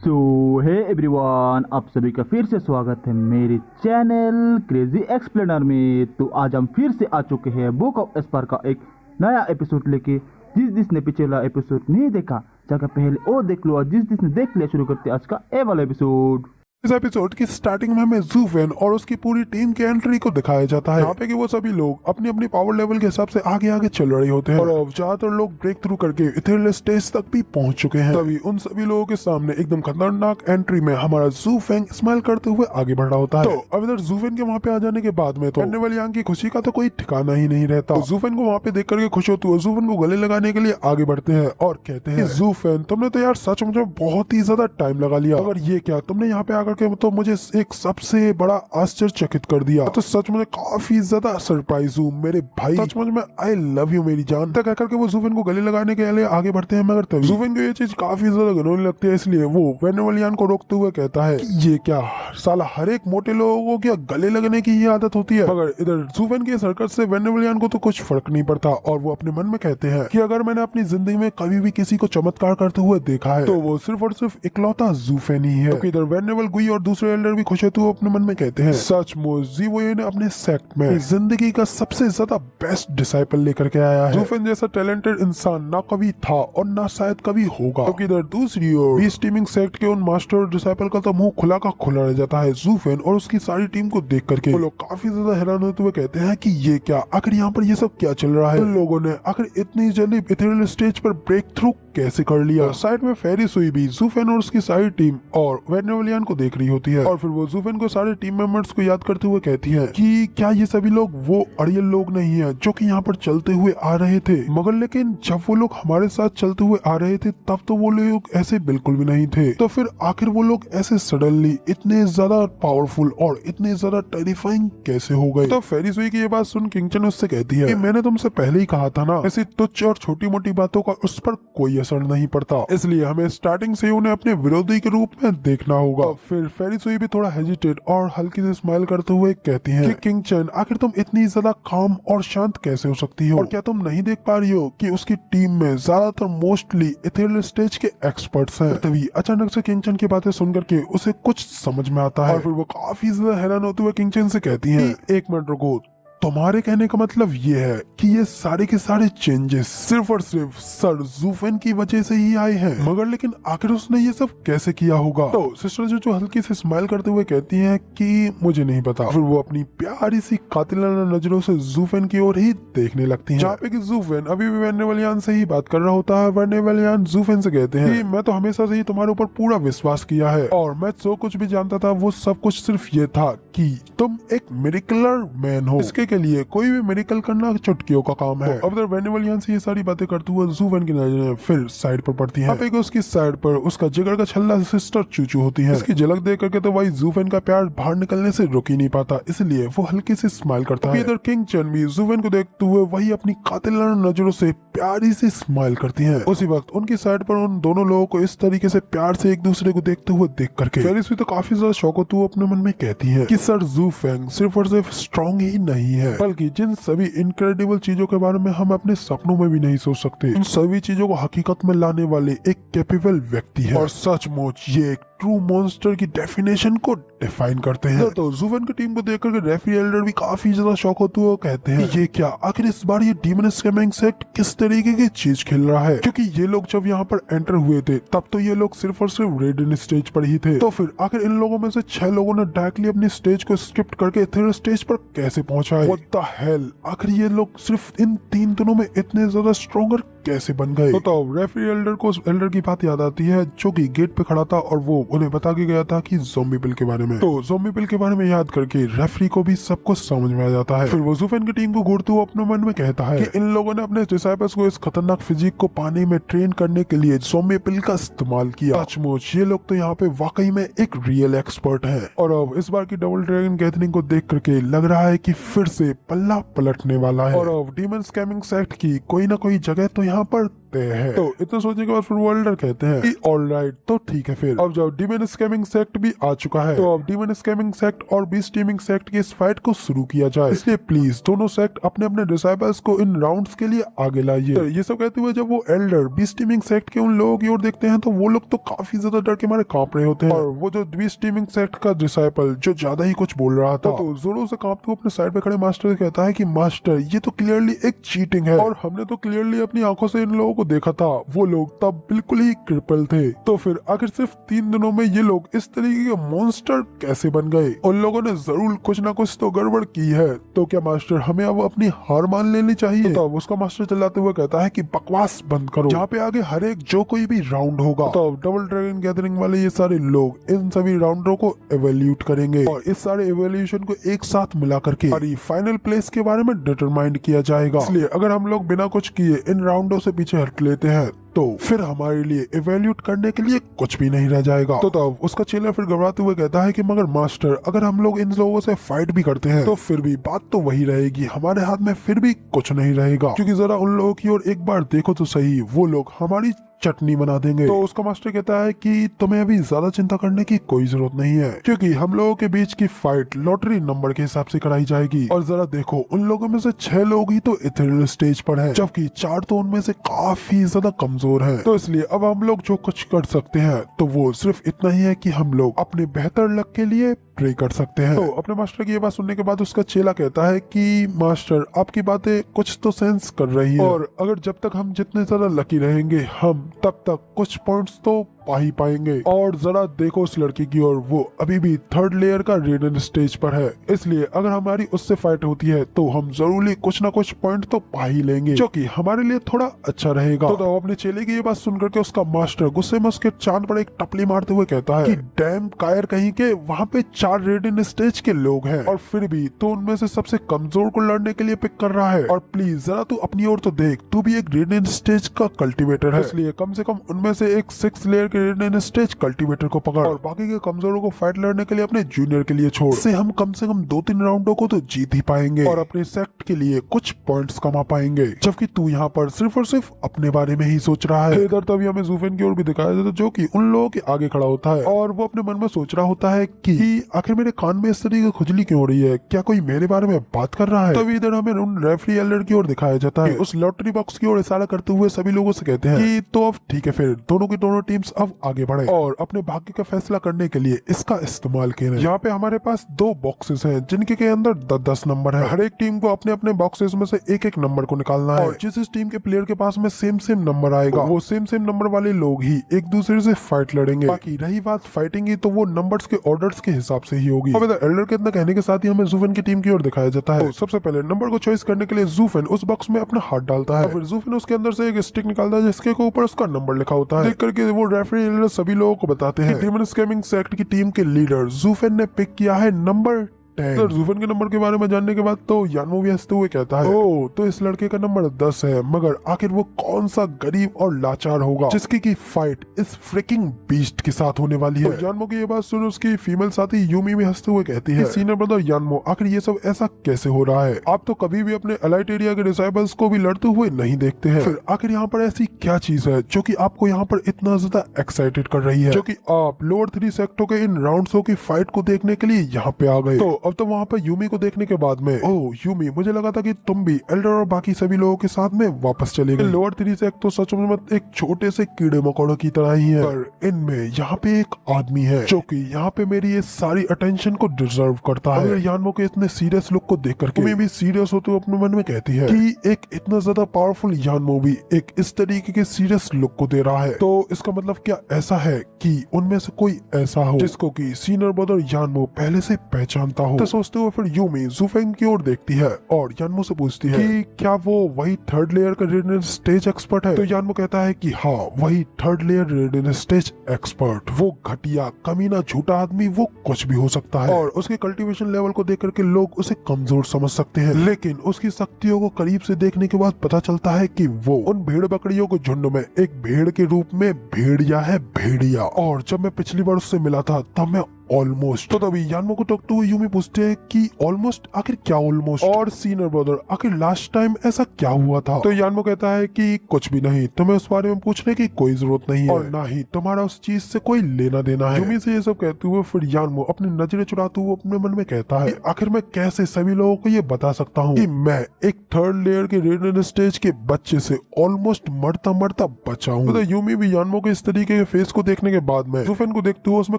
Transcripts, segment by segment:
सो hey everyone, आप सभी का फिर से स्वागत है मेरे चैनल क्रेजी एक्सप्लेनर में। तो आज हम फिर से आ चुके हैं बुक ऑफ एस्पर का एक नया एपिसोड लेके। जिसने पिछला एपिसोड नहीं देखा जाकर पहले वो देख लो, और जिसने देख लिया शुरू करते आज का ए वाला एपिसोड। इस एपिसोड की स्टार्टिंग में हमें ज़ूफेन और उसकी पूरी टीम के एंट्री को दिखाया जाता है। यहाँ पे कि वो सभी लोग अपनी अपनी पावर लेवल के हिसाब से आगे आगे चल रहे होते हैं और अब ज्यादातर लोग ब्रेक थ्रू करके इथेरियल स्टेज तक भी पहुंच चुके हैं। तभी उन सभी लोगों के सामने एकदम खतरनाक एंट्री में हमारा ज़ूफेंग स्माइल करते हुए आगे बढ़ रहा होता है। तो अब इधर ज़ूफेन के वहाँ पे आ जाने के बाद में तो वाली की खुशी का तो कोई ठिकाना ही नहीं रहता। तो ज़ूफेन को वहाँ पे देख करके खुश होते हुए ज़ूफेन को गले लगाने के लिए आगे बढ़ते हैं और कहते हैं, ज़ूफेन तुमने तो यार सच मुझे बहुत ही ज्यादा टाइम लगा लिया, अगर ये क्या तुमने यहाँ पे आकर के तो मुझे एक सबसे बड़ा आश्चर्यचकित कर दिया। तो सच मुझे काफी ज्यादा सरप्राइज हूँ मेरे भाई, सच मुझ में आई लव यू मेरी जान। तक कहकर के वो ज़ूफेन को गले लगाने के लिए आगे बढ़ते हैं, मगर तभी ज़ूफेन को ये चीज काफी ज्यादा घिनौनी लगती है, इसलिए वो वेनेवलियान को रोकते हुए कहता है कि ये क्या साला हर एक मोटे लोगों को क्या गले लगने की ही आदत होती है। मगर इधर ज़ूफेन की हरकत से वेनेवलियान को तो कुछ फर्क नहीं पड़ता और वो अपने मन में कहते हैं कि अगर मैंने अपनी जिंदगी में कभी भी किसी को चमत्कार करते हुए देखा है तो वो सिर्फ और सिर्फ इकलौता ज़ूफेन ही है। तो इधर वेनेवल गुई और दूसरे एल्डर भी खुश है तो अपने मन में कहते हैं, सचमुच ज़ीवोये ने अपने सेक्ट में जिंदगी का सबसे ज्यादा बेस्ट डिसाइपल लेकर के आया है। ज़ूफेन जैसा टैलेंटेड इंसान ना कभी था और ना शायद कभी होगा। तो इधर दूसरी ओर बीस्ट टीमिंग सेक्ट के उन मास्टर और डिसाइपल का तो मुंह खुला का खुला रह जाता है। ज़ूफेन और उसकी सारी टीम को देख करके वो लोग काफी ज्यादा हैरान होते हुए कहते हैं कि ये क्या, आखिर यहाँ पर ये सब क्या चल रहा है। उन लोगों ने आखिर इतनी जल्दी इथेरियल स्टेज पर ब्रेक थ्रू कैसे कर लिया। साइड में फेरिस हुई भी ज़ूफेन और उसकी सारी टीम और वेनेवलियान को देख रही होती है और फिर वो ज़ूफेन को सारे टीम मेंबर्स को याद करते हुए कहती है कि क्या ये सभी लोग वो अड़ियल लोग नहीं है जो कि यहाँ पर चलते हुए आ रहे थे, मगर लेकिन जब वो लोग हमारे साथ चलते हुए आ रहे थे तब तो वो लोग ऐसे बिल्कुल भी नहीं थे, तो फिर आखिर वो लोग ऐसे सडनली इतने ज्यादा पावरफुल और इतने ज्यादा टेरिफाइंग कैसे हो गए। तो फेरिस हुई की ये बात सुन किंगचन उससे कहती है कि मैंने तुमसे पहले ही कहा था ना, ऐसी तुच्छ और छोटी मोटी बातों का उस पर कोई असर नहीं पड़ता, इसलिए हमें स्टार्टिंग से उन्हें अपने विरोधी के रूप में देखना होगा। फिर फेरिस हुई भी थोड़ा हेजिटेट और हल्की से स्माइल करते हुए कहती हैं कि किंगचन आखिर तुम इतनी ज्यादा काम और शांत कैसे हो सकती हो, और क्या तुम नहीं देख पा रही हो कि उसकी टीम में ज्यादातर मोस्टली इथेरियल स्टेज के एक्सपर्ट्स हैं। तभी अचानक से किंगचन की बातें सुनकर के उसे कुछ समझ में आता है और फिर वो काफी ज्यादा हैरान होते हुए किंगचन से कहती हैं, एक मिनट रुको, तुम्हारे कहने का मतलब ये है कि ये सारे के सारे चेंजेस सिर्फ और सिर्फ सर ज़ूफेन की वजह से ही आए हैं, मगर लेकिन आखिर उसने ये सब कैसे किया होगा। तो सिस्टर जो हल्की से स्माइल करते हुए कहती हैं कि मुझे नहीं पता। फिर वो अपनी प्यारी सी कातिलाना नजरों से ज़ूफेन की ओर ही देखने लगती हैं, जहाँ पे कि ज़ूफेन अभी भी वेनेवलियान से ही बात कर रहा होता है। वेनेवलियान ज़ूफेन से कहते हैं कि मैं तो हमेशा से ही तुम्हारे ऊपर पूरा विश्वास किया है और मैं जो कुछ भी जानता था वो सब कुछ सिर्फ ये था कि तुम एक मिरेकलर मैन हो, इसके के लिए कोई भी मेडिकल करना चुटकियों का काम है। अब वेनेवलियान से ये सारी बातें करते हुए ज़ूफेन की नजरें फिर साइड पर पड़ती हैं। अब उसकी साइड पर उसका जिगर का छल्ला सिस्टर चूचू होती है। इसकी झलक देख करके तो भाई ज़ूफेन का प्यार बाहर निकलने से रुक ही नहीं पाता, इसलिए वो हल्की से स्माइल करता है। इधर किंगचन भी ज़ूफेन को देखते हुए वही अपनी कातिलाना नजरों से प्यारी सी स्माइल करती है। उसी वक्त उनकी साइड पर उन दोनों लोगों को इस तरीके से प्यार से एक दूसरे को देखते हुए देख करके फेरिस भी तो काफी ज्यादा शौक होते हुए अपने मन में कहती है कि सर ज़ूफेन सिर्फ और सिर्फ स्ट्रॉन्ग ही नहीं है, बल्कि जिन सभी इनक्रेडिबल चीजों के बारे में हम अपने सपनों में भी नहीं सोच सकते, इन सभी चीजों को हकीकत में लाने वाले एक कैपेबल व्यक्ति है। और सचमुच ये एक ट्रू मॉन्स्टर की डेफिनेशन को डिफाइन करते हैं। तो ज़ूफेन की टीम को देखकर के रेफरी एल्डर भी काफी ज्यादा शौक होते हुए कहते हैं ये क्या, आखिर इस बार ये डीमन स्कैमिंग सेक्ट किस तरीके की चीज खेल रहा है, क्योंकि ये लोग जब यहाँ पर एंटर हुए थे तब तो ये लोग सिर्फ और सिर्फ रेड स्टेज पर ही थे, तो फिर आखिर इन लोगों में से 6 लोगों ने डायरेक्टली अपनी स्टेज को स्किप करके इथेरियल स्टेज पर कैसे पहुंचा है। व्हाट द हेल, आखिर ये लोग सिर्फ इन 3 दिनों में इतने ज्यादा स्ट्रॉन्गर कैसे बन गए। तो रेफरी एल्डर को एल्डर की बात याद आती है जो कि गेट पे खड़ा था और वो उन्हें बता के गया था कि ज़ॉम्बी पिल के बारे में। तो ज़ॉम्बी पिल के बारे में याद करके रेफरी को भी सब कुछ समझ में आ जाता है। फिर वो ज़ूफेन की टीम को घूरते हुए अपने मन में कहता है कि इन लोगों ने अपने डिसाइपल्स को इस खतरनाक फिजिक को पाने में ट्रेन करने के लिए ज़ॉम्बी पिल का इस्तेमाल किया। सचमुच ये लोग तो यहाँ पे वाकई में एक रियल एक्सपर्ट है। और अब इस बार की डबल ड्रैगन गैदरिंग को देख करके लग रहा है कि फिर से पल्ला पलटने वाला है और अब डीमन स्कैमिंग सेक्ट की कोई ना कोई जगह तो यहाँ पर सकते हैं। तो इतना सोचने के बाद फिर वो एल्डर कहते हैं कि ऑलराइट, तो ठीक है फिर अब जब डीमन स्कैमिंग सेक्ट भी आ चुका है तो अब डीमन स्कैमिंग सेक्ट और बीस्ट टीमिंग सेक्ट की इस फाइट को शुरू किया जाए। इसलिए प्लीज दोनों सेक्ट अपने अपने डिसाइबल्स को इन राउंड्स के लिए आगे लाइए। तो ये सब कहते हुए जब वो एल्डर बीस्ट टीमिंग सेक्ट के उन लोगों की ओर देखते हैं तो वो लोग तो काफी ज्यादा डर के मारे कांप रहे होते हैं। और वो जो बीस्ट टीमिंग सेक्ट का डिसाइपल जो ज्यादा ही कुछ बोल रहा था तो जोरों से कांपते हुए अपने साइड पे खड़े मास्टर से कहता है कि मास्टर ये तो क्लियरली एक चीटिंग है और हमने तो क्लियरली अपनी आंखों से इन लोगों को देखा था, वो लोग तब बिल्कुल ही क्रिपल थे। तो फिर आखिर सिर्फ 3 दिनों में ये लोग इस तरीके के मॉन्स्टर कैसे बन गए? उन लोगों ने जरूर कुछ ना कुछ तो गड़बड़ की है। तो क्या मास्टर हमें अब अपनी हार मान लेनी चाहिए? तो अब उसका मास्टर चिल्लाते हुए कहता है कि बकवास बंद करो, यहाँ पे आगे हर एक जो कोई भी राउंड होगा तो डबल ड्रैगन गैदरिंग वाले ये सारे लोग इन सभी राउंडों को एवेल्यूट करेंगे और इस सारे एवेल्यूशन को एक साथ मिला करके हमारी फाइनल प्लेस के बारे में डिटरमाइन किया जाएगा। इसलिए अगर हम लोग बिना कुछ किए इन राउंडों से पीछे हट लेते हैं तो फिर हमारे लिए इवेल्यूट करने के लिए कुछ भी नहीं रह जाएगा। तो तब उसका चेला फिर घबराते हुए कहता है कि मगर मास्टर अगर हम लोग इन लोगों से फाइट भी करते हैं तो फिर भी बात तो वही रहेगी, हमारे हाथ में फिर भी कुछ नहीं रहेगा, क्योंकि जरा उन लोगों की ओर एक बार देखो तो सही, वो लोग हमारी चटनी बना देंगे। तो उसका मास्टर कहता है कि तुम्हें अभी ज्यादा चिंता करने की कोई जरूरत नहीं है, क्योंकि हम लोगों के बीच की फाइट लॉटरी नंबर के हिसाब से कराई जाएगी। और जरा देखो उन लोगों में से 6 लोग ही तो इथेरियल स्टेज पर हैं, जबकि 4 तो उनमें से काफी ज्यादा कमजोर हैं। तो इसलिए अब हम लोग जो कुछ कर सकते हैं तो वो सिर्फ इतना ही है कि हम लोग अपने बेहतर लक के लिए प्रे कर सकते हैं। तो अपने मास्टर की ये बात सुनने के बाद उसका चेला कहता है कि मास्टर आपकी बातें कुछ तो सेंस कर रही है, और अगर जब तक हम जितने ज्यादा लकी रहेंगे हम तब तक कुछ पॉइंट्स तो पा ही पाएंगे। और जरा देखो उस लड़की की ओर, वो अभी भी 3rd लेयर का रेडन स्टेज पर है, इसलिए अगर हमारी उससे फाइट होती है तो हम जरूरी कुछ ना कुछ पॉइंट तो पा ही लेंगे, जो कि हमारे लिए थोड़ा अच्छा रहेगा। तो अपने चेले की ये बात सुन करके उसका मास्टर गुस्से में उसके चांद पर एक टपली मारते हुए कहता है कि डैम कायर कहीं के, वहाँ पे 4 रेडन स्टेज के लोग हैं और फिर भी तो उनमें से सबसे कमजोर को लड़ने के लिए पिक कर रहा है। और प्लीज जरा तू अपनी ओर तो देख, तू भी एक रेडन स्टेज का कल्टिवेटर है, इसलिए कम से कम उनमें से एक 6 लेयर के रेडन स्टेज कल्टिवेटर को पकड़ और बाकी के कमजोरों को फाइट लड़ने के लिए अपने जूनियर के लिए छोड़। इससे हम कम से कम 2-3 राउंडों को तो जीत ही पाएंगे और अपने सेक्ट के लिए कुछ पॉइंट्स कमा पाएंगे, जबकि तू यहाँ पर सिर्फ और सिर्फ अपने बारे में ही सोच रहा है। इधर तभी हमें ज़ूफेन की ओर भी दिखाया जाता है, जो कि उन लोगों के आगे खड़ा होता है और वो अपने मन में सोच रहा होता है कि आखिर मेरे कान में इस तरीके की खुजली क्यों हो रही है, क्या कोई मेरे बारे में बात कर रहा है। तभी इधर हमें उन रेफरी एल्डर की ओर दिखाया जाता है, उस लॉटरी बॉक्स की ओर इशारा करते हुए सभी लोगों से कहते हैं कि तो अब ठीक है, फिर दोनों की दोनों टीम्स अब आगे बढ़े और अपने भाग्य का फैसला करने के लिए इसका इस्तेमाल करें। यहाँ पे हमारे पास 2 बॉक्सेस हैं जिनके के अंदर 10-10 नंबर है। हर एक टीम को अपने अपने बॉक्सेस में से एक नंबर को निकालना है और जिस टीम के प्लेयर के पास में सेम नंबर आएगा वो सेम नंबर वाले लोग ही एक दूसरे से फाइट लड़ेंगे। बाकी रही बात फाइटिंग की, तो वो नंबर्स के ऑर्डर्स के हिसाब से ही होगी। अब इधर एल्डर के इतना कहने के साथ ही हमें ज़ूफेन की टीम की ओर दिखाया जाता है। तो सबसे पहले नंबर को चॉइस करने के लिए ज़ूफेन उस बॉक्स में अपना हाथ डालता है, फिर ज़ूफेन उसके अंदर से एक स्टिक निकालता है जिसके ऊपर उसका नंबर लिखा होता है। देख करके वो रेफरी एल्डर सभी लोगों को बताते हैं डीमन स्कैमिंग सेक्ट की टीम के लीडर ज़ूफेन ने पिक किया है नंबर 10। ज़ूफेन के नंबर के बारे में जानने के बाद तो यानमो भी हंसते हुए कहता है, ओह तो इस लड़के का नंबर 10 है, मगर आखिर वो कौन सा गरीब और लाचार होगा जिसकी की फाइट इस फ्रिकिंग बीस्ट के साथ होने वाली है। तो यानमो की ये बात सुन उसकी फीमेल साथी यूमी भी हंसते हुए कहती है, सीनियर ब्रदर यानमो आखिर ये सब ऐसा कैसे हो रहा है, आप तो कभी भी अपने एलाइट एरिया के डिसाइबल्स को भी लड़ते हुए नहीं देखते हैं, फिर आखिर यहाँ पर ऐसी क्या चीज है जो कि आपको यहाँ पर इतना ज्यादा एक्साइटेड कर रही है, जो कि आप लोअर 3 सेक्टरों के इन राउंड्सों की फाइट को देखने के लिए यहाँ पे आ गए। तो अब तो वहाँ पर यूमी को देखने के बाद में, ओह यूमी मुझे लगा था कि तुम भी एल्डर और बाकी सभी लोगों के साथ में वापस चले गए। लोअर 3 सेक्टर तो सच में एक छोटे से कीड़े मकोड़ों की तरह ही है, पर इनमें यहाँ पे एक आदमी है जो कि यहाँ पे मेरी ये सारी अटेंशन को डिजर्व करता है। यानमो के इतने सीरियस लुक को देख करके मैं भी सीरियस होते हुए अपने मन में कहती है कि एक इतना ज्यादा पावरफुल यानमो भी एक इस तरीके के सीरियस लुक को दे रहा है, तो इसका मतलब क्या ऐसा है कि उनमें से कोई ऐसा हो जिसको कि सीनियर ब्रदर यानमो पहले से पहचानता हो। तो सोचते हुए फिर यूमी ज़ूफेन की ओर देखती है और यानमो से पूछती है कि क्या वो वही 3rd लेयर का रेडियन स्टेज एक्सपर्ट है। तो यानमो कहता है कि हाँ वही 3rd layer radian stage expert, वो घटिया कमीना झूठा आदमी वो कुछ भी हो सकता है और उसके कल्टीवेशन लेवल को देख करके लोग उसे कमजोर समझ सकते हैं, लेकिन उसकी शक्तियों को करीब से देखने के बाद पता चलता है कि वो उन भेड़ बकरियों के झुंड में एक भेड़ के रूप में भेड़िया है, भेड़िया। और जब मैं पिछली बार उससे मिला था तब मैं ऑलमोस्ट। तो तभी यानमो को टोकते हुए यूमी पूछते हैं कि ऑलमोस्ट आखिर क्या ऑलमोस्ट, और सीनियर ब्रदर आखिर लास्ट टाइम ऐसा क्या हुआ था। तो यानमो कहता है कि कुछ भी नहीं, तुम्हें उस बारे में पूछने की कोई जरूरत नहीं है और ना ही तुम्हारा उस चीज से कोई लेना देना है। यूमी से ये सब कहते हुए फिर यानमो अपनी नजरें चुराते हुए अपने मन में कहता है कि आखिर मैं कैसे सभी लोगों को ये बता सकता हूँ कि मैं एक थर्ड लेयर के रेडियन स्टेज के बच्चे से ऑलमोस्ट मरता मरता बचा हूँ। तो यूमी भी यानमो के इस तरीके के फेस को देखने के बाद में जुफेन को देखते हुए उसमें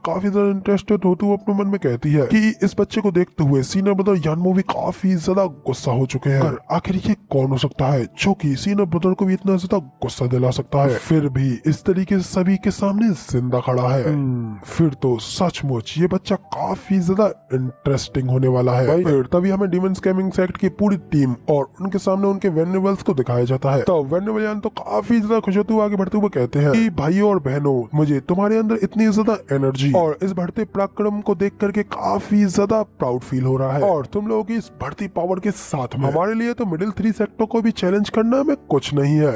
काफी ज्यादा इंटरेस्टेड होते हुए अपने मन में कहती है कि इस बच्चे को देखते हुए सीनियर ब्रदर यानमो भी काफी ज्यादा गुस्सा हो चुके हैं। आखिर ये कौन हो सकता है जो कि सीनियर ब्रदर को भी इतना ज्यादा गुस्सा दिला सकता है, फिर भी इस तरीके से सभी के सामने जिंदा खड़ा है। फिर तो सचमुच ये बच्चा काफी ज्यादा इंटरेस्टिंग होने वाला है। फिर तभी हमें डीमन स्कैमिंग सेक्ट की पूरी टीम और उनके सामने उनके वेनेबल्स को दिखाया जाता है। तो वेनेबलियन तो काफी ज्यादा खुश होते हुए आगे बढ़ते हुए कहते हैं कि भाइयों और बहनों, मुझे तुम्हारे अंदर इतनी ज्यादा एनर्जी और इस बढ़ते पराक्रम को देख करके काफी ज्यादा प्राउड फील हो रहा है, और तुम लोगों की इस बढ़ती पावर के साथ में हमारे लिए तो मिडिल 3 सेक्टर को भी चैलेंज करना में कुछ नहीं है,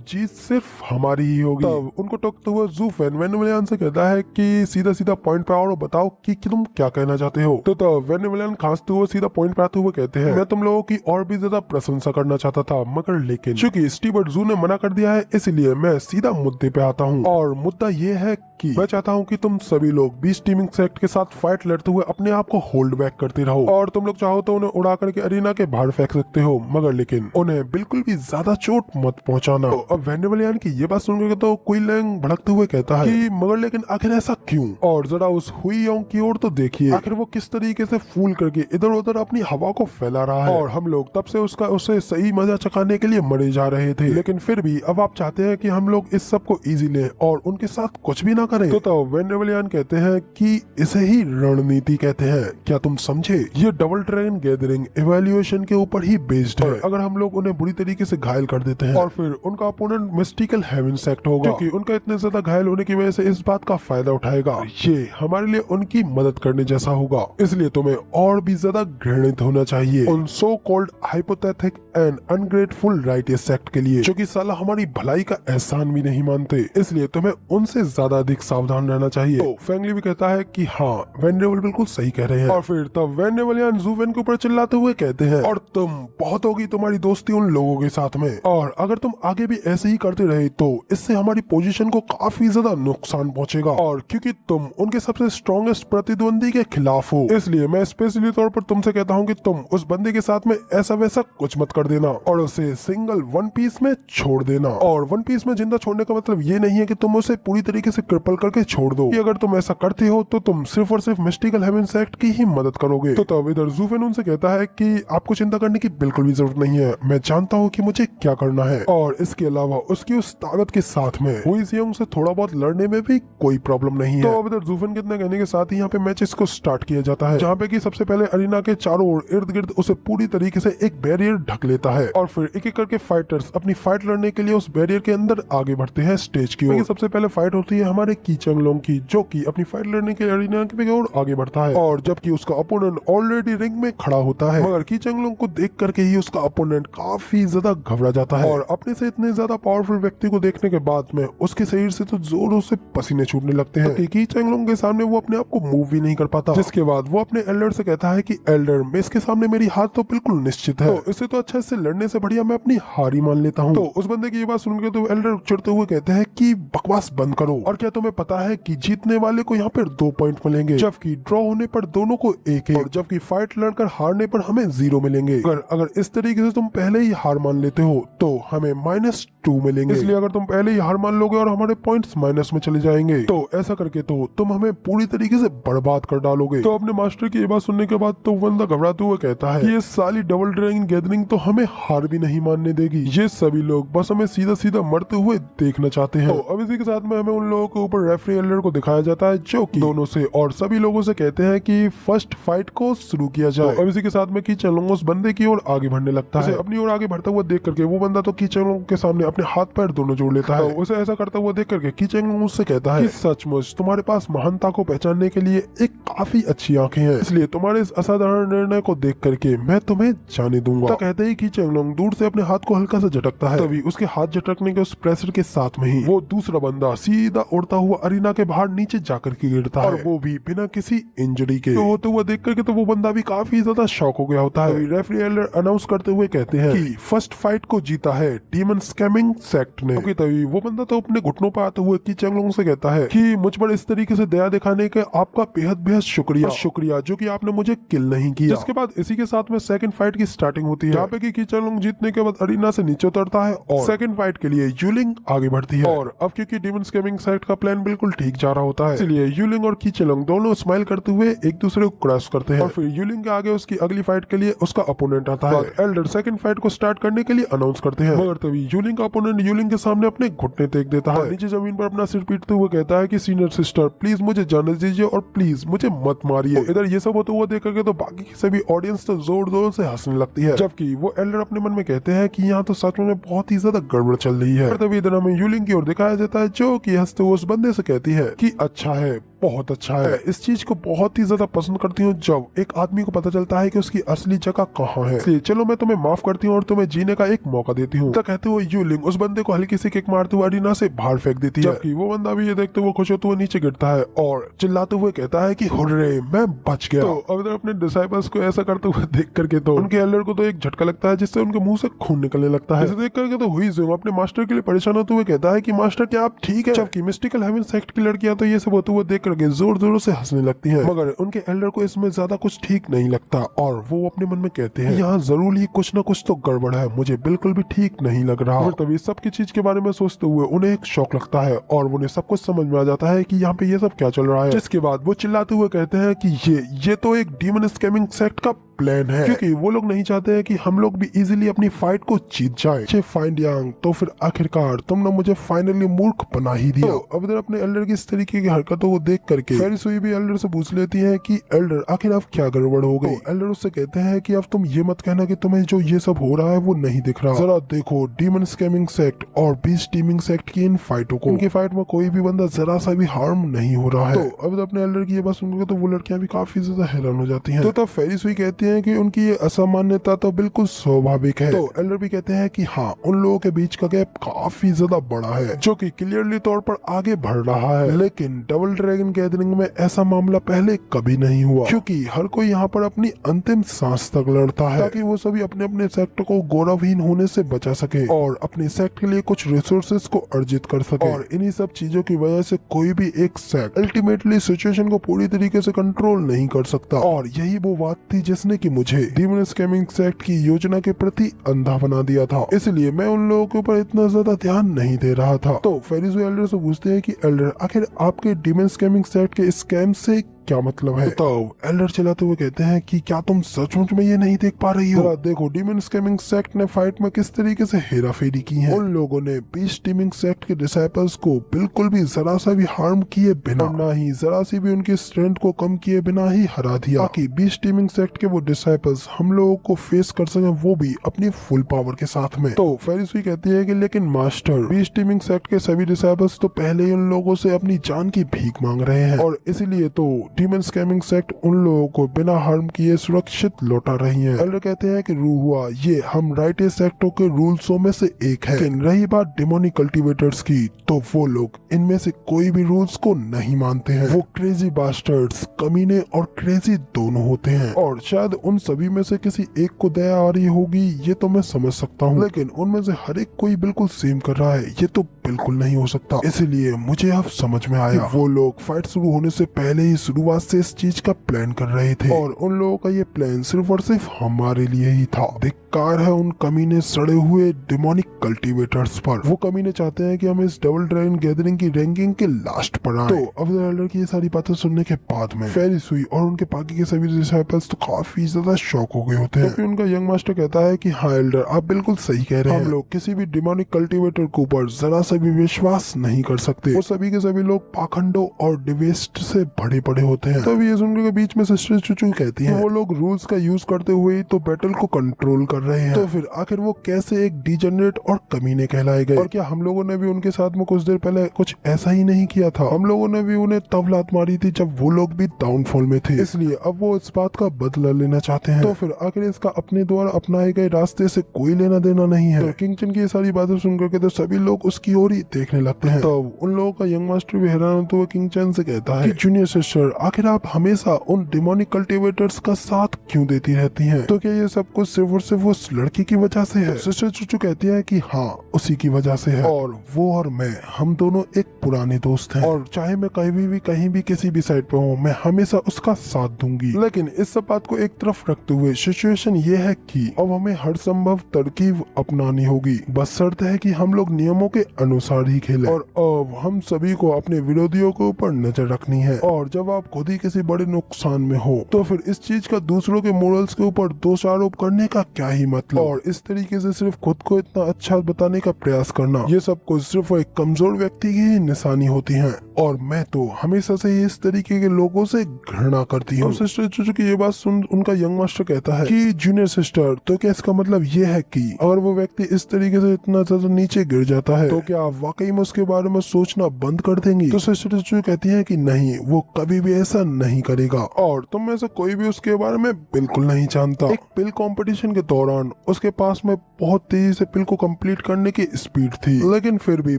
जीत सिर्फ हमारी ही होगी। तब उनको टोकते हुए ज़ूफ़ेन वेनेबलियन से कहता है कि सीधा सीधा पॉइंट पे आओ और बताओ कि तुम क्या कहना चाहते हो। तो वेनेबलियन खांसते हुए सीधा पॉइंट पे आते हुए कहते हैं, मैं तुम लोगों की और भी ज्यादा प्रशंसा करना चाहता था, मगर लेकिन चूंकि स्टीवर्ट ज़ू ने मना कर दिया है, इसलिए मैं सीधा मुद्दे पे आता हूँ। और मुद्दा ये है कि मैं चाहता हूँ कि तुम सभी लोग बीस्ट टीमिंग सेक्ट के साथ फाइट लड़ते हुए अपने आप को होल्ड बैक करते रहो, और तुम लोग चाहो तो उन्हें उड़ा करके अरीना के बाहर फेंक सकते हो, मगर लेकिन उन्हें बिल्कुल भी ज्यादा चोट मत पहुंचाना। तो अब वेनेबलियन की ये बात सुनकर तो क्वी लैंग भड़कते हुए कहता है कि मगर लेकिन आखिर ऐसा क्यों, और जरा उस हुई योंग की ओर तो देखिए, आखिर वो किस तरीके से फूल करके इधर उधर अपनी हवा को फैला रहा है, और हम लोग तब से उसे सही मजा चखाने के लिए मरे जा रहे थे, लेकिन फिर भी अब आप चाहते हैं कि हम लोग इस सब को इजी लें और उनके साथ कुछ भी ना करें। तो वेनेबलियन कहते हैं कि इसे ही रणनीति कहते हैं, क्या तुम समझे? ये डबल ड्रैगन गैदरिंग इवैल्यूएशन के ऊपर ही बेस्ड है। अगर हम लोग उन्हें बुरी तरीके से घायल कर देते हैं और फिर उनका अपोनेंट मिस्टिकल हेवन सेक्ट होगा, क्योंकि उनका इतने ज्यादा घायल होने की वजह से इस बात का फायदा उठाएगा, ये हमारे लिए उनकी मदद करने जैसा होगा। इसलिए तुम्हें और भी ज्यादा घृणित होना चाहिए उन so called hypothetic and ungrateful righteous sect के लिए, जो कि साला हमारी भलाई का एहसान भी नहीं मानते। इसलिए तुम्हें उनसे ज्यादा अधिक सावधान रहना चाहिए। तो फेंगली भी कहता है कि हाँ, वेनेबल बिल्कुल सही कह रहे हैं। और फिर तब वेनेबलियन ज़ूफ़ेन के ऊपर चिल्लाते हुए कहते हैं, और तुम बहुत होगी तुम्हारी दोस्ती उन लोगों के साथ में, और अगर तुम आगे भी ऐसे ही करते रहे तो इससे हमारी पोजीशन को काफी ज्यादा नुकसान पहुंचेगा, और क्योंकि तुम उनके सबसे स्ट्रॉन्गेस्ट प्रतिद्वंदी के खिलाफ हो, इसलिए मैं स्पेशली तौर पर तुमसे कहता हूँ कि तुम उस बंदे के साथ में ऐसा वैसा कुछ मत कर देना और उसे सिंगल वन पीस में छोड़ देना। और वन पीस में जिंदा छोड़ने का मतलब ये नहीं है कि तुम उसे पूरी तरीके से क्रिपल करके छोड़ दो, कि अगर तुम ऐसा करते हो तो तुम सिर्फ और सिर्फ मिस्टिकल हेवन सेक्ट की ही मदद करोगे। तो तब इधर ज़ूफ़ेन उनसे कहता है कि आपको चिंता करने की बिल्कुल भी जरूरत नहीं है, मैं जानता हूँ कि मुझे क्या करना है, और इसके अलावा उसकी उस ताकत के साथ में हुई ज़ियोंग से थोड़ा बहुत लड़ने में भी कोई प्रॉब्लम नहीं है। तो अब इधर ज़ूफ़ेन के इतना कहने के साथ ही यहाँ पे मैचेस को स्टार्ट किया जाता है, जहाँ पे कि सबसे पहले अरीना के चारों ओर इर्द गिर्द उसे पूरी तरीके से एक बैरियर ढक लेता है, और फिर एक एक करके फाइटर्स अपनी फाइट लड़ने के लिए उस बैरियर के अंदर आगे बढ़ते हैं स्टेज की ओर। सबसे पहले फाइट होती है हमारे की चंगलोंग की, जो कि अपनी फाइट लड़ने के अरीना की ओर आगे बढ़ता है, और जबकि उसका अपोनेंट ऑलरेडी रिंग में खड़ा होता है, मगर की चंगलोंग को देख करके ही उसका अपोनेंट काफी ज्यादा घबरा जाता है, और अपने से इतने ज्यादा पावरफुल व्यक्ति को देखने के बाद में उसके शरीर से तो जोरों से पसीने छूटने लगते हैं। की चंगलोंग के सामने वो अपने आप को मूव भी नहीं कर पाता, जिसके बाद वो अपने एल्डर से कहता है कि एल्डर, मैं इसके सामने मेरी हार तो बिल्कुल निश्चित है, तो इससे तो अच्छा इससे लड़ने से बढ़िया मैं अपनी हार ही मान लेता हूँ। तो उस बंदे की ये बात सुनकर तो एल्डर चिढ़ते हुए कहते हैं कि बकवास बंद करो, और क्या तुम्हें पता है कि जीतने वाले को यहाँ पर 2 पॉइंट मिलेंगे, जबकि ड्रॉ होने पर दोनों को 1 और जबकि फाइट लड़कर हारने पर हमें 0 मिलेंगे। अगर इस तरीके से तुम पहले ही हार मान लेते हो तो हमें -2 मिलेंगे, इसलिए अगर तुम पहले ही हार मान लोगे और हमारे पॉइंट्स माइनस में चले जाएंगे, तो ऐसा करके तो तुम हमें पूरी तरीके से बर्बाद कर डालोगे। तो अपने मास्टर की ये बात सुनने के बाद तो बंदा घबराते हुए कहता है कि ये साली डबल ड्रैगन गैदरिंग तो हमें हार भी नहीं मानने देगी, ये सभी लोग बस हमें सीधा सीधा मरते हुए देखना चाहते हैं। तो अब इसी के साथ में हमें उन लोगों के ऊपर रेफरी एल्डर को दिखाया जाता है, जो कि दोनों से और सभी लोगों से कहते हैं कि फर्स्ट फाइट को शुरू किया जाए। तो अब इसी के साथ में की चंगलोंग उस बंदे की ओर आगे बढ़ने लगता है, अपनी ओर आगे बढ़ता हुआ देख करके वो बंदा तो की चंगलोंग के सामने अपने हाथ पैर दोनों जोड़ लेता है। तो उसे ऐसा करता हुआ देख करके की चंगलोंग उससे कहता है कि सचमुच तुम्हारे पास महानता को पहचानने के लिए एक काफी अच्छी आंखें हैं, इसलिए तुम्हारे इस असाधारण निर्णय को देख करके मैं तुम्हें जाने दूंगा। तो कहते ही की चंगलोंग दूर से अपने हाथ को हल्का सा झटकता है, तभी उसके हाथ झटकने के उस प्रेशर के साथ में ही वो दूसरा बंदा सीधा उड़ता हुआ अरीना के बाहर नीचे जाकर के गिरता है और वो भी बिना किसी इंजरी के। तो होते हुआ देख करके तो वो बंदा भी काफी ज्यादा शॉक हो गया होता है। रेफरी एल्डर अनाउंस करते हुए कहते हैं कि फर्स्ट फाइट को जीता है डीमन स्कैमिंग सेक्ट ने। क्योंकि तभी वो बंदा तो अपने घुटनों पर आते हुए की चेंगलोंग से कहता है कि मुझ पर इस तरीके से दया दिखाने का आपका बेहद बेहद शुक्रिया जो कि आपने मुझे किल नहीं किया। जिसके बाद इसी के साथ में सेकंड फाइट की स्टार्टिंग होती है, जहाँ पे की चेंगलोंग जीतने के बाद अरीना से नीचे उतरता है और सेकंड फाइट के लिए यूलिंग आगे बढ़ती है। और अब क्योंकि डीमन स्कैमिंग सेक्ट का प्लान बिल्कुल ठीक जा रहा होता है, इसलिए यूलिंग और की चेंगलोंग दोनों स्माइल करते हुए एक दूसरे को क्रॉस करते हैं। और फिर यूलिंग के आगे उसकी अगली फाइट के लिए उसका अपोनेंट आता है। एल्डर सेकंड फाइट को स्टार्ट करने के लिए अनाउंस करते हैं, मगर तभी यूलिंग का अपोनेंट यूलिंग के सामने अपने घुटने टेक देता है, नीचे जमीन पर अपना सिर पीटते हुए कहता है कि सीनियर सिस्टर प्लीज मुझे जाने दीजिए और प्लीज मुझे मत मारिए। इधर ये सब होता हुआ देख करके तो बाकी की सभी ऑडियंस तो जोर जोर से हंसने लगती है, जबकि वो एल्डर अपने मन में कहते हैं कि यहाँ तो सच में बहुत ही ज्यादा गड़बड़ चल रही है। तभी इधर हमें यूलिंग की ओर दिखाया जाता है जो कि हंसते हुए उस बंदे से कहती है कि अच्छा है, बहुत अच्छा है। इस चीज को बहुत ही ज्यादा पसंद करती हूँ जब एक आदमी को पता चलता है कि उसकी असली जगह कहाँ है। इसलिए चलो मैं तुम्हें माफ करती हूँ और तुम्हें जीने का एक मौका देती हूँ। तो कहते हुए यूलिंग उस बंदे को हल्की सी किक मारते हुए अरीना से बाहर फेंक देती है, जबकि वो बंदा भी ये देखते हुए खुश होते हुए नीचे गिरता है और चिल्लाते हुए कहता है कि हुर्रे मैं बच गया। तो अब इधर अपने डिसाइपल्स को ऐसा करते हुए देख करके तो उनके एल्डर को तो एक झटका लगता है जिससे उनके मुंह से खून निकलने लगता है। इसे देख करके तो हुई ज़िंग अपने मास्टर के लिए परेशान होते हुए कहता है कि मास्टर क्या आप ठीक है, जबकि मिस्टिकल हेवन सेक्ट की लड़कियां तो ये सब होते हुए देख करके जोर जोर से हंसने लगती हैं, मगर उनके एल्डर को इसमें ज्यादा कुछ ठीक नहीं लगता और वो अपने मन में कहते हैं यहाँ जरूर ही कुछ न कुछ तो गड़बड़ है, मुझे बिल्कुल भी ठीक नहीं लग रहा। और तभी सबकी चीज के बारे में सोचते हुए उन्हें एक शौक लगता है और उन्हें सब कुछ समझ में आ जाता है कि यहाँ पे ये सब क्या चल रहा है। जिसके बाद वो चिल्लाते हुए कहते हैं कि ये तो एक डीमन स्कैमिंग सेक्ट का प्लान है, क्योंकि वो लोग नहीं चाहते हैं कि हम लोग भी इजीली अपनी फाइट को जीत जाएं। फाइंड यांग तो फिर आखिरकार तुमने मुझे फाइनली मूर्ख बना ही दिया। तो अब इधर अपने एल्डर की इस तरीके की हरकतों को देख करके फेरी सुई भी एल्डर से पूछ लेती है कि एल्डर आखिर अब क्या गड़बड़ हो गई। एल्डर उससे कहते हैं कि अब तुम ये मत कहना कि तुम्हें जो ये सब हो रहा है वो नहीं दिख रहा, जरा देखो डीमन स्कैमिंग सेक्ट और बीस्ट टीमिंग सेक्ट की इन फाइटों को, उनकी फाइट में कोई भी बंदा जरा सा भी हार्म नहीं हो रहा है। तो अब अपने एल्डर की ये बात सुनकर तो वो लड़कियां भी काफी ज्यादा हैरान हो जाती हैं। तो तब फेरी सुई कहती है कि उनकी ये असामान्यता तो बिल्कुल स्वाभाविक है। तो एल्डर भी कहते हैं कि हाँ उन लोगों के बीच का गैप काफी ज्यादा बड़ा है जो कि क्लियरली तौर पर आगे बढ़ रहा है, लेकिन डबल ड्रैगन गैदरिंग में ऐसा मामला पहले कभी नहीं हुआ, क्योंकि हर कोई यहाँ पर अपनी अंतिम सांस तक लड़ता है ताकि वो सभी अपने अपने सेक्ट को गौरवहीन होने से बचा सके और अपने सेक्ट के लिए कुछ रिसोर्सेज को अर्जित कर सके। और इन्हीं सब चीजों की वजह से कोई भी एक सेक्ट अल्टीमेटली सिचुएशन को पूरी तरीके से कंट्रोल नहीं कर सकता। और यही वो बात थी जिसने की मुझे डीमन स्कैमिंग सेक्ट की योजना के प्रति अंधा बना दिया था, इसलिए मैं उन लोगों के ऊपर इतना ज्यादा ध्यान नहीं दे रहा था। तो फेरिस एल्डर से पूछते हैं कि एल्डर आखिर आपके डीमन स्कैमिंग सेक्ट के स्कैम से क्या मतलब है। तो एल्डर चलाते हुए कहते हैं कि क्या तुम सचमुच में ये नहीं देख पा रही हो। देखो डीमन स्कैमिंग सेक्ट ने फाइट में किस तरीके से हेराफेरी की है। उन लोगों ने बीस्ट टीमिंग सेक्ट के डिसाइपल्स को बिल्कुल भी जरा सा भी हार्म किए बिना, ना ही जरा सी भी उनकी स्ट्रेंथ को कम किए बिना ही हरा दिया, ताकि बीस्ट टीमिंग सेक्ट के वो डिसाइपल्स हम लोगों को फेस कर सके, वो भी अपनी फुल पावर के साथ में। तो फेरिस भी कहती है कि लेकिन मास्टर बीस्ट टीमिंग सेक्ट के सभी डिसाइपल्स तो पहले ही उन लोगों से अपनी जान की भीख मांग रहे हैं और इसलिए तो डीमन स्कैमिंग सेक्ट उन लोगों को बिना हार्म किए सुरक्षित लौटा रही है। एल्डर कहते हैं कि हुआ ये हम राइट सेक्टों के रूल्सों में से एक है, लेकिन रही बात डिमोनिक कल्टीवेटर्स की तो वो लोग इनमें से कोई भी रूल्स को नहीं मानते हैं। वो क्रेजी बास्टर्ड्स कमीने और क्रेजी दोनों होते हैं और शायद उन सभी में से किसी एक को दया आ रही होगी ये तो मैं समझ सकता हूँ, लेकिन उनमें से हर एक कोई बिल्कुल सेम कर रहा है ये तो बिल्कुल नहीं हो सकता। इसलिए मुझे अब समझ में आया वो लोग फाइट शुरू होने से पहले ही शुरुआत से इस चीज का प्लान कर रहे थे और उन लोगों का ये प्लान सिर्फ और सिर्फ हमारे लिए ही था। धिक्कार है उन कमीने सड़े हुए डिमोनिक कल्टीवेटर्स पर। वो कमीने चाहते हैं कि हम इस डबल ड्रैगन गैदरिंग की रैंकिंग के लास्ट पर आए। तो अब एल्डर की ये सारी बातें सुनने के बाद में फेरिस हुई और उनके बाकी के सभी डिसाइपल्स तो काफी ज्यादा शॉक हो गए होते हैं, क्योंकि उनका यंग मास्टर कहता है कि हाँ एल्डर आप बिल्कुल सही कह रहे हैं, हम लोग किसी भी डिमोनिक कल्टीवेटर के ऊपर जरा सा भी विश्वास नहीं कर सकते। वो सभी के सभी लोग पाखंडों और डिवेस्ट से भरे पड़े होते हैं। तभी ये सुनकर के बीच में सिस्टर चुचू कहती है वो लोग रूल्स का यूज करते हुए तो बैटल को कंट्रोल कर रहे हैं, तो फिर आखिर वो कैसे एक डिजेनरेट और कमीने कहलाए गए? और क्या हम लोगों ने भी उनके साथ में कुछ देर पहले कुछ ऐसा ही नहीं किया था? हम लोगों ने भी उन्हें तब लात मारी थी जब वो लोग भी डाउनफॉल में थे, इसलिए अब वो इस बात का बदला लेना चाहते हैं। तो फिर आखिर इसका अपने द्वारा अपनाए गए रास्ते से कोई लेना देना नहीं है। तो किंग चन की ये सारी बातें सुनकर के तो सभी लोग उसकी ओर ही देखने लगते हैं। तो उन लोगों का यंग मास्टर भी हैरान होते हुए किंग चन से कहता है कि जूनियर सिस्टर, आखिर आप हमेशा उन डिमोनिक कल्टीवेटर्स का साथ क्यों देती रहती हैं? तो क्या ये सब कुछ सिर्फ और सिर्फ उस लड़की की वजह से है? सिस्टर चुचू कहती है कि हाँ, उसी की वजह से है, और वो और मैं, हम दोनों एक पुराने दोस्त हैं, और चाहे मैं कहीं भी किसी भी साइड पे हूँ, मैं हमेशा उसका साथ दूंगी। लेकिन इस सब बात को एक तरफ रखते हुए सिचुएशन ये है कि अब हमें हर संभव तरकीब अपनानी होगी, बस शर्त है कि हम लोग नियमों के अनुसार ही खेलें, और अब हम सभी को अपने विरोधियों के ऊपर नजर रखनी है। और जब आप खुद ही किसी बड़े नुकसान में हो तो फिर इस चीज का दूसरों के मोरल्स के ऊपर दोष आरोप करने का क्या ही मतलब, और इस तरीके से सिर्फ खुद को इतना अच्छा बताने का प्रयास करना, ये सब कुछ सिर्फ एक कमजोर व्यक्ति की ही निशानी होती है। और मैं तो हमेशा से ही इस तरीके के लोगों से घृणा करती हूँ। सिस्टर चुचू की ये बात सुन उनका यंग मास्टर कहता है कि जूनियर सिस्टर, तो क्या इसका मतलब ये है कि अगर वो व्यक्ति इस तरीके से इतना ज्यादा नीचे गिर जाता है तो क्या आप वाकई में उसके बारे में सोचना बंद कर देंगी? तो सिस्टर चुचू कहती है कि नहीं, वो कभी भी ऐसा नहीं करेगा, और तुम में से कोई भी उसके बारे में बिल्कुल नहीं जानता। एक पिल कंपटीशन के दौरान उसके पास में बहुत तेजी से पिल को कंप्लीट करने की स्पीड थी, लेकिन फिर भी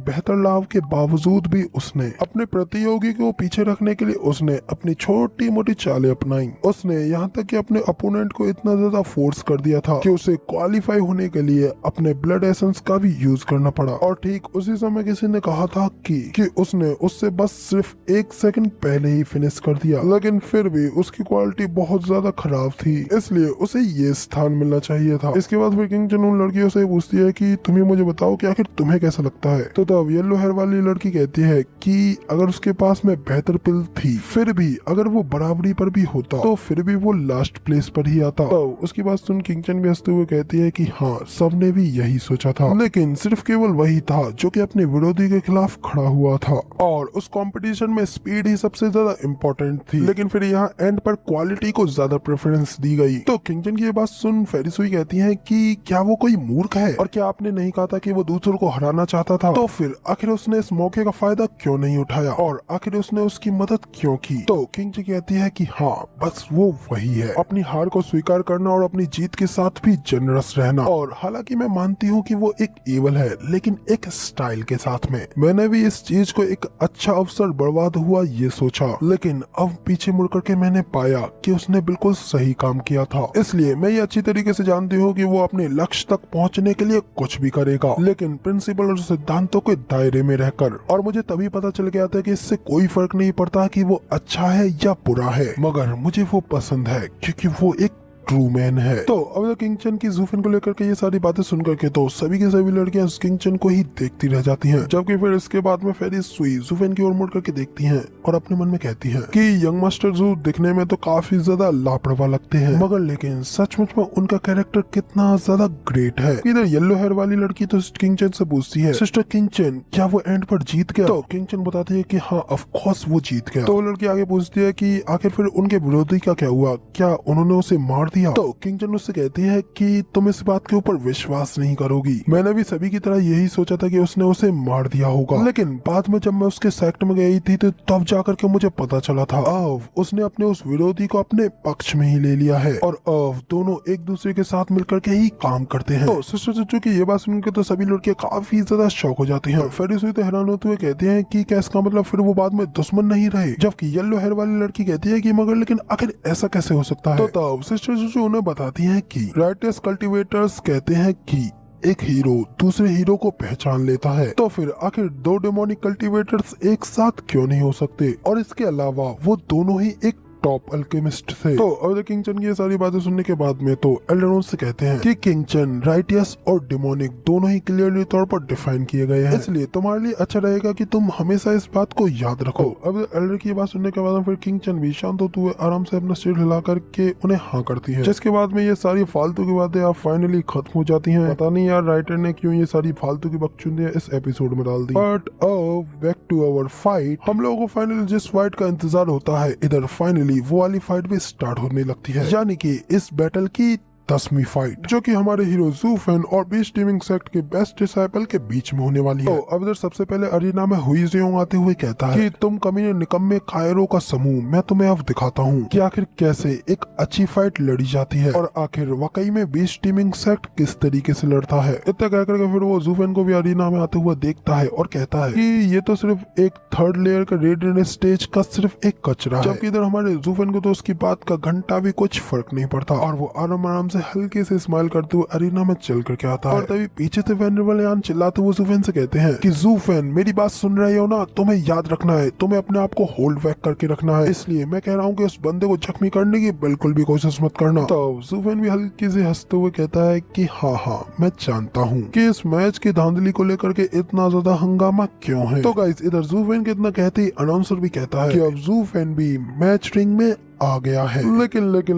बेहतर लाभ के बावजूद भी उसने अपने प्रतियोगी को पीछे रखने के लिए उसने अपनी छोटी मोटी चालें अपनाई। उसने यहाँ तक कि अपने अपोनेंट को इतना ज्यादा फोर्स कर दिया था कि उसे क्वालिफाई होने के लिए अपने ब्लड एसेंस का भी यूज करना पड़ा। और ठीक उसी समय किसी ने कहा था कि उसने उससे बस सिर्फ 1 सेकंड पहले ही फिनिश कर दिया, लेकिन फिर भी उसकी क्वालिटी बहुत ज्यादा खराब थी, इसलिए उसे ये स्थान मिलना चाहिए था। इसके बाद फिर किंग चन उन लड़कियों से पूछती है कि तुम्हें मुझे बताओ कि आखिर तुम्हें कैसा लगता है? तो तब येलो हेयर वाली लड़की कहती है कि अगर उसके पास में बेहतर पिल थी, फिर भी अगर वो बराबरी पर भी होता तो फिर भी वो लास्ट प्लेस पर ही आता। तो उसकी बात सुन किंग चन भी हंसते हुए कहती है कि हाँ, सबने भी यही सोचा था, लेकिन सिर्फ केवल वही था जो कि अपने विरोधी के खिलाफ खड़ा हुआ था, और उस कंपटीशन में स्पीड ही सबसे ज्यादा इम्पोर्टेंट थी, लेकिन फिर यहाँ एंड पर क्वालिटी को ज्यादा प्रेफरेंस दी गई। तो किंग चन की ये बात सुन फेरिसुई कहती है कि क्या वो कोई मूर्ख है, और क्या आपने नहीं कहा था कि वो दूसरों को हराना चाहता था? तो फिर आखिर उसने इस मौके का फायदा क्यों नहीं उठाया, और आखिर उसने उसकी मदद क्यों की? तो किंग जी कहती है कि हाँ, बस वो वही है, अपनी हार को स्वीकार करना और अपनी जीत के साथ भी जनरस रहना। और हालांकि मैं मानती हूँ कि वो एक इवल है, लेकिन एक स्टाइल के साथ में। मैंने भी इस चीज को एक अच्छा अवसर बर्बाद हुआ ये सोचा, लेकिन अब पीछे मुड़ करके मैंने पाया कि उसने बिल्कुल सही काम किया था। इसलिए मैं ये अच्छी तरीके से जानती हूँ कि वो अपने लक्ष्य तक पहुँचने के लिए कुछ भी करेगा, लेकिन प्रिंसिपल और सिद्धांतों के दायरे में रहकर। और मुझे तभी पता चल गया था कि इससे कोई फर्क नहीं पड़ता कि वो अच्छा है या बुरा है, मगर मुझे वो पसंद है क्योंकि वो एक ट्रू मैन है। तो अब किंग चन की जूफिन को लेकर के ये सारी बातें सुन करके तो सभी की सभी लड़कियां किंग चन को ही देखती रह जाती हैं, जबकि फिर इसके बाद में फेरिसुई जूफिन की ओर मुड़ करके देखती हैं और अपने मन में कहती हैं कि यंग मास्टर जू दिखने में तो काफी ज्यादा लापरवाह लगते हैं, मगर लेकिन सचमुच में उनका कैरेक्टर कितना ज्यादा ग्रेट है। इधर येलो हेयर वाली लड़की तो किंग चन से पूछती है, सिस्टर किंग चन, क्या वो एंड पर जीत गया? तो किंग चन बताती है कि हाँ, ऑफ कोर्स वो जीत गया। तो लड़की आगे पूछती है कि आखिर फिर उनके विरोधी का क्या हुआ, क्या उन्होंने उसे मार दिया? तो किंग चन उससे कहती है कि तुम इस बात के ऊपर विश्वास नहीं करोगी, मैंने भी सभी की तरह यही सोचा था कि उसने उसे मार दिया होगा, लेकिन बाद में जब मैं उसके सेक्ट में गई थी तो तब जाकर के मुझे पता चला था अब उसने अपने उस विरोधी को अपने पक्ष में ही ले लिया है, और अब दोनों एक दूसरे के साथ मिलकर के ही काम करते हैं। तो सिस्टर चुचू की ये बात सुनकर तो सभी लड़कियां काफी ज्यादा शौक हो जाती हैं। फेरिसुई तो हैरान होते हुए कहते हैं कि क्या इसका मतलब फिर वो बाद में दुश्मन नहीं रहे? जबकि येलो हेयर वाली लड़की कहती है कि मगर लेकिन आखिर ऐसा कैसे हो सकता है? तो तब सिस्टर चुचू उन्हें बताती हैं कि राइटर्स कल्टीवेटर्स कहते हैं कि एक हीरो दूसरे हीरो को पहचान लेता है, तो फिर आखिर दो डेमोनिक कल्टीवेटर्स एक साथ क्यों नहीं हो सकते? और इसके अलावा वो दोनों ही एक टॉप अल्केमिस्ट थे। तो अब किंग चन की ये सारी बातें सुनने के बाद में तो एल्डर उनसे कहते हैं कि किंग चन राइटियस और डिमोनिक दोनों ही क्लियरली तौर पर डिफाइन किए गए हैं, इसलिए तुम्हारे लिए अच्छा रहेगा कि तुम हमेशा इस बात को याद रखो। अब एल्डर की बात सुनने के बाद फिर किंग चन भी शांत होते हुए आराम से अपना सिर हिला करके उन्हें हाँ करती है, जिसके बाद में ये सारी फालतू की बातें आप फाइनली खत्म हो जाती हैं। पता नहीं यार राइटर ने क्यों ये सारी फालतू की बकचोदियां इस एपिसोड में डाल दी। But back to our fight. हम लोगों को फाइनली जिस फाइट का इंतजार होता है, इधर फाइनली वो वाली फाइट भी स्टार्ट होने लगती है, यानी कि इस बैटल की 10वीं फाइट, जो कि हमारे हीरो ज़ू फेन और बीस्ट टीमिंग सेक्ट के बेस्ट डिसाइपल के बीच में होने वाली है। तो अब इधर सबसे पहले अरीना में हुई ज़ेओंग आते हुए कहता है कि तुम कमीने निकम्मे कायरों का समूह, मैं तुम्हें अब दिखाता हूँ कि आखिर कैसे एक अच्छी फाइट लड़ी जाती है और आखिर वाकई में बीस्ट टीमिंग सेक्ट किस तरीके से लड़ता है। इतना कह करके फिर वो ज़ू फेन को भी अरीना में आते हुए देखता है और कहता है कि ये तो सिर्फ एक थर्ड लेयर का रेडिएंट स्टेज का सिर्फ एक कचरा है, जबकि इधर हमारे ज़ू फेन को तो उसकी बात का घंटा भी कुछ फर्क नहीं पड़ता और वो आराम से हल्के से स्माइल करते हुए अरीना में चल करके आता है। और तभी पीछे से वेनरेबल यान चिल्लाते हुए ज़ूफेन से कहते हैं कि ज़ूफेन मेरी बात सुन रहे हो ना, तुम्हें याद रखना है, तुम्हें अपने आप को होल्ड बैक करके रखना है, इसलिए मैं कह रहा हूँ कि उस बंदे को जख्मी करने की बिल्कुल भी कोशिश मत करना। तो ज़ूफेन भी हल्के से हंसते हुए कहता है कि हाँ मैं जानता हूँ कि इस मैच की धांधली को लेकर के इतना ज्यादा हंगामा क्यों है। तो गाइस इधर ज़ूफेन के इतना कहते ही अनाउंसर भी कहता है कि अब ज़ूफेन भी मैच रिंग में आ गया है,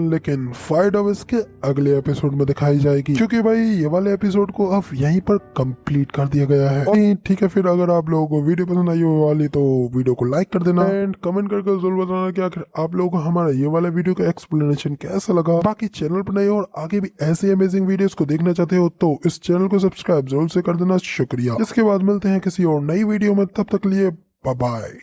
लेकिन फाइट अब इसके अगले एपिसोड में दिखाई जाएगी, क्योंकि भाई ये वाले एपिसोड को अब यहीं पर कंप्लीट कर दिया गया है। और ठीक है, फिर अगर आप लोगों को वीडियो पसंद आई हो वाली तो वीडियो को लाइक कर देना एंड कमेंट करके जरूर बताना कि आखिर आप लोगों को हमारा ये वाला वीडियो का एक्सप्लेनेशन कैसा लगा। बाकी चैनल पर नए और आगे भी ऐसे अमेजिंग वीडियोस को देखना चाहते हो तो इस चैनल को सब्सक्राइब जरूर से कर देना। शुक्रिया। इसके बाद मिलते हैं किसी और नई वीडियो में, तब तक लिए बाय बाय।